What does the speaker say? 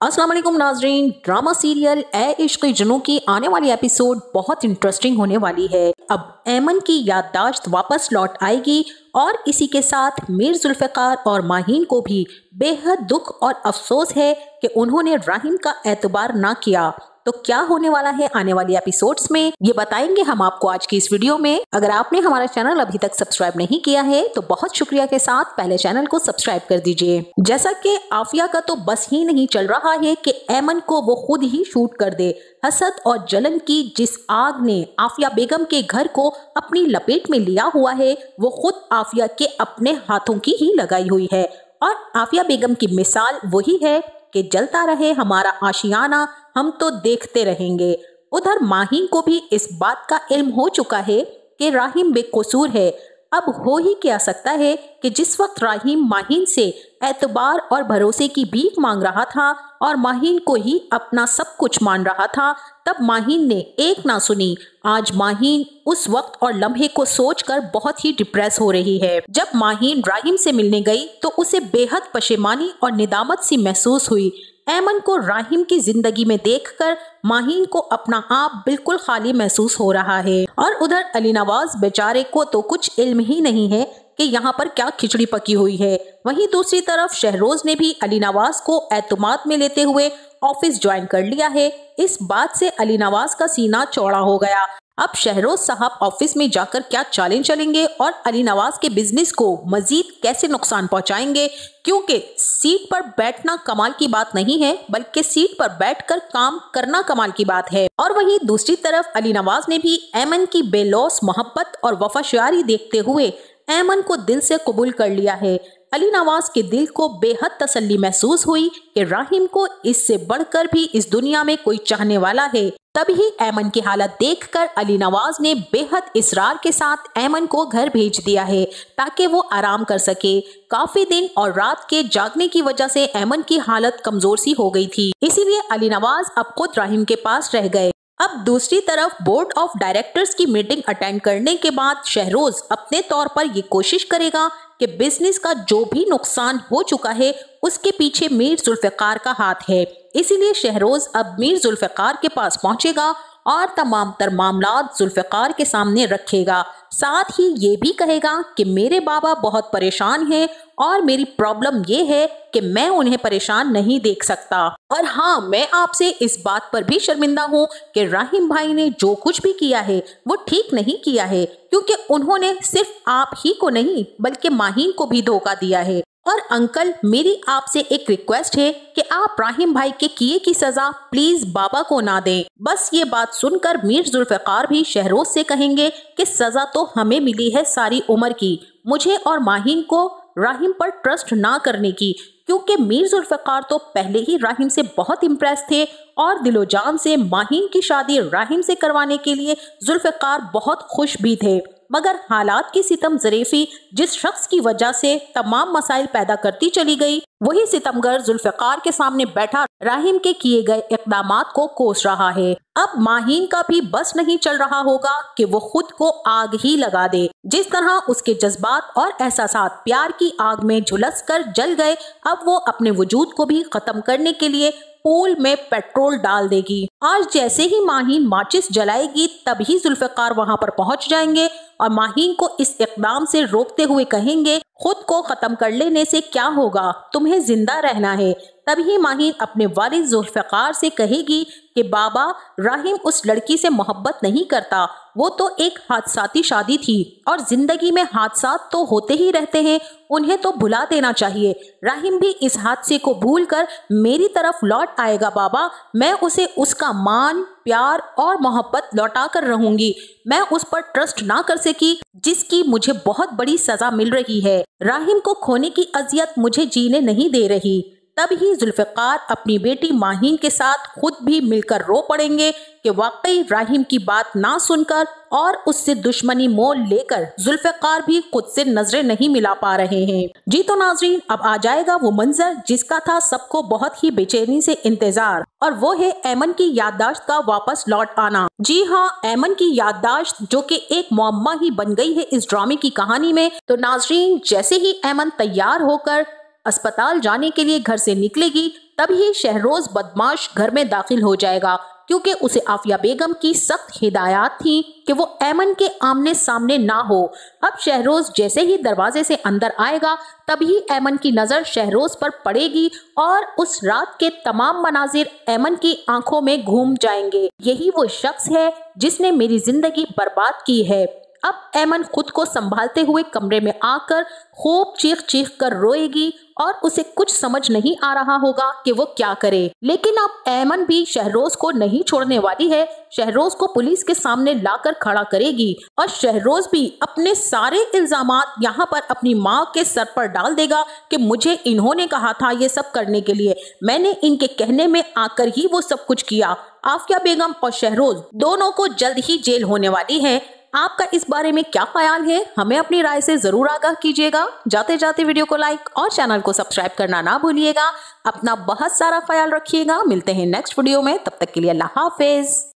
अस्सलाम वालेकुम नाजरीन। ड्रामा सीरियल ए इश्क जुनू की आने वाली एपिसोड बहुत इंटरेस्टिंग होने वाली है। अब ऐमन की याददाश्त वापस लौट आएगी और इसी के साथ मीर जुल्फ़िकार और माहीन को भी बेहद दुख और अफसोस है कि उन्होंने राहिम का एतबार ना किया। तो क्या होने वाला है आने वाली एपिसोड्स में, ये बताएंगे हम आपको आज की इस वीडियो में। अगर आपने हमारा चैनल अभी तक सब्सक्राइब नहीं किया है तो बहुत शुक्रिया के साथ पहले चैनल को सब्सक्राइब कर दीजिए। जैसा कि आफिया का तो बस ही नहीं चल रहा है कि ऐमन को वो खुद ही शूट कर दे। हसद और जलन की जिस आग ने आफिया बेगम के घर को अपनी लपेट में लिया हुआ है, वो खुद आफिया के अपने हाथों की ही लगाई हुई है। और आफिया बेगम की मिसाल वही है कि जलता रहे हमारा आशियाना, हम तो देखते रहेंगे। उधर माहीन को भी इस बात का इल्म हो चुका है कि राहिम बेकसूर है। अब हो ही क्या सकता है कि जिस वक्त राहिम माहीन से एतबार और भरोसे की भीख मांग रहा था और माहीन को ही अपना सब कुछ मान रहा था, तब माहीन ने एक ना सुनी। आज माहीन उस वक्त और लम्हे को सोचकर बहुत ही डिप्रेस हो रही है। जब माहीन राहिम से मिलने गई तो उसे बेहद पशेमानी और निदामत सी महसूस हुई। ऐमन को राहिम की जिंदगी में देखकर माहीन को अपना आप बिल्कुल खाली महसूस हो रहा है। और उधर अली नवाज बेचारे को तो कुछ इल्म ही नहीं है कि यहाँ पर क्या खिचड़ी पकी हुई है। वहीं दूसरी तरफ शहरोज ने भी अली नवाज को एतमाद में लेते हुए ऑफिस ज्वाइन कर लिया है। इस बात से अली नवाज का सीना चौड़ा हो गया। अब शहरोज साहब ऑफिस में जाकर क्या चालें चलेंगे और अली नवाज के बिजनेस को मजीद कैसे नुकसान पहुंचाएंगे, क्योंकि सीट पर बैठना कमाल की बात नहीं है बल्कि सीट पर बैठकर काम करना कमाल की बात है। और वहीं दूसरी तरफ अली नवाज ने भी ऐमन की बेलौस मोहब्बत और वफादारी देखते हुए ऐमन को दिल से कबूल कर लिया है। अली नवाज के दिल को बेहद तसल्ली महसूस हुई कि राहिम को इससे बढ़कर भी इस दुनिया में कोई चाहने वाला है। तभी ऐमन की हालत देखकर अली नवाज ने बेहद इसरार के साथ ऐमन को घर भेज दिया है ताकि वो आराम कर सके। काफी दिन और रात के जागने की वजह से ऐमन की हालत कमजोर सी हो गई थी, इसीलिए अली नवाज अब खुद राहिम के पास रह गए। अब दूसरी तरफ बोर्ड ऑफ डायरेक्टर्स की मीटिंग अटेंड करने के बाद शहरोज अपने तौर पर ये कोशिश करेगा कि बिजनेस का जो भी नुकसान हो चुका है उसके पीछे मीर जुल्फ़िकार का हाथ है। इसीलिए शहरोज अब मीर जुल्फ़िकार के पास पहुंचेगा और तमाम तर मामलात जुल्फ़िकार के सामने रखेगा। साथ ही ये भी कहेगा कि मेरे बाबा बहुत परेशान हैं और मेरी प्रॉब्लम ये है कि मैं उन्हें परेशान नहीं देख सकता। और हाँ, मैं आपसे इस बात पर भी शर्मिंदा हूँ कि राहिम भाई ने जो कुछ भी किया है वो ठीक नहीं किया है, क्योंकि उन्होंने सिर्फ आप ही को नहीं बल्कि माहीन को भी धोखा दिया है। और अंकल, मेरी आपसे एक रिक्वेस्ट है कि आप राहिम भाई के किए की सजा प्लीज बाबा को ना दें। बस ये बात सुनकर मीर जुल्फ़िकार भी शहरोज से कहेंगे कि सजा तो हमें मिली है सारी उम्र की, मुझे और माहीन को राहिम पर ट्रस्ट ना करने की, क्योंकि मीर जुल्फ़िकार तो पहले ही राहिम से बहुत इम्प्रेस थे और दिलो जान से माहीन की शादी राहिम से करवाने के लिए जुल्फ़िकार बहुत खुश भी थे। मगर हालात की सितम ज़रीफ़ी जिस शख्स की वजह से तमाम मसाइल पैदा करती चली गई, वही सितमगर जुल्फ़िकार के सामने बैठा राहिम के किए गए इक़दामात को कोस रहा है। अब माहीन का भी बस नहीं चल रहा होगा कि वो खुद को आग ही लगा दे। जिस तरह उसके जज्बात और एहसासात प्यार की आग में झुलस कर जल गए, अब वो अपने वजूद को भी खत्म करने के लिए पूल में पेट्रोल डाल देगी। आज जैसे ही माहीन माचिस जलाएगी तभी जुल्फ़िकार वहां पर पहुंच जाएंगे और माहीन को इस इक़दाम से रोकते हुए कहेंगे, खुद को खत्म कर लेने से क्या होगा, तुम्हें जिंदा रहना है। तभी माहीन अपने वालिद जुल्फ़िकार से कहेगी कि बाबा, राहिम उस लड़की से मोहब्बत नहीं करता, वो तो एक हादसाती शादी थी और जिंदगी में हादसात तो होते ही रहते हैं, उन्हें तो भुला देना चाहिए। राहिम भी इस हादसे को भूलकर मेरी तरफ लौट आएगा बाबा, मैं उसे उसका मान, प्यार और मोहब्बत लौटा कर रहूंगी। मैं उस पर ट्रस्ट ना कर सकी जिसकी मुझे बहुत बड़ी सजा मिल रही है। राहिम को खोने की अजियत मुझे जीने नहीं दे रही। तब ही जुल्फ़िकार अपनी बेटी माहीन के साथ खुद भी मिलकर रो पड़ेंगे कि वाकई राहिम की बात ना सुनकर और उससे दुश्मनी मोल लेकर जुल्फ़िकार भी खुद से नजरें नहीं मिला पा रहे हैं। जी तो नाजरीन, अब आ जाएगा वो मंजर जिसका था सबको बहुत ही बेचैनी से इंतजार, और वो है ऐमन की याददाश्त का वापस लौट आना। जी हाँ, ऐमन की याददाश्त जो कि एक मुअम्मा ही बन गई है इस ड्रामे की कहानी में। तो नाजरीन, जैसे ही ऐमन तैयार होकर अस्पताल जाने के लिए घर से निकलेगी तभी शहरोज बदमाश घर में दाखिल हो जाएगा, क्योंकि उसे आफिया बेगम की सख्त हिदायत थी कि वो ऐमन के आमने सामने ना हो। अब शहरोज जैसे ही दरवाजे से अंदर आएगा तभी ऐमन की नजर शहरोज पर पड़ेगी और उस रात के तमाम मनाजिर ऐमन की आंखों में घूम जाएंगे। यही वो शख्स है जिसने मेरी जिंदगी बर्बाद की है। अब ऐमन खुद को संभालते हुए कमरे में आकर खूब चीख चीख कर रोएगी और उसे कुछ समझ नहीं आ रहा होगा कि वो क्या करे। लेकिन अब ऐमन भी शहरोज को नहीं छोड़ने वाली है। शहरोज को पुलिस के सामने लाकर खड़ा करेगी और शहरोज भी अपने सारे इल्जामात यहाँ पर अपनी माँ के सर पर डाल देगा कि मुझे इन्होंने कहा था ये सब करने के लिए, मैंने इनके कहने में आकर ही वो सब कुछ किया। आफिया बेगम और शहरोज दोनों को जल्द ही जेल होने वाली है। आपका इस बारे में क्या ख्याल है, हमें अपनी राय से जरूर आगाह कीजिएगा। जाते जाते वीडियो को लाइक और चैनल को सब्सक्राइब करना ना भूलिएगा। अपना बहुत सारा ख्याल रखिएगा। मिलते हैं नेक्स्ट वीडियो में, तब तक के लिए अल्लाह हाफिज।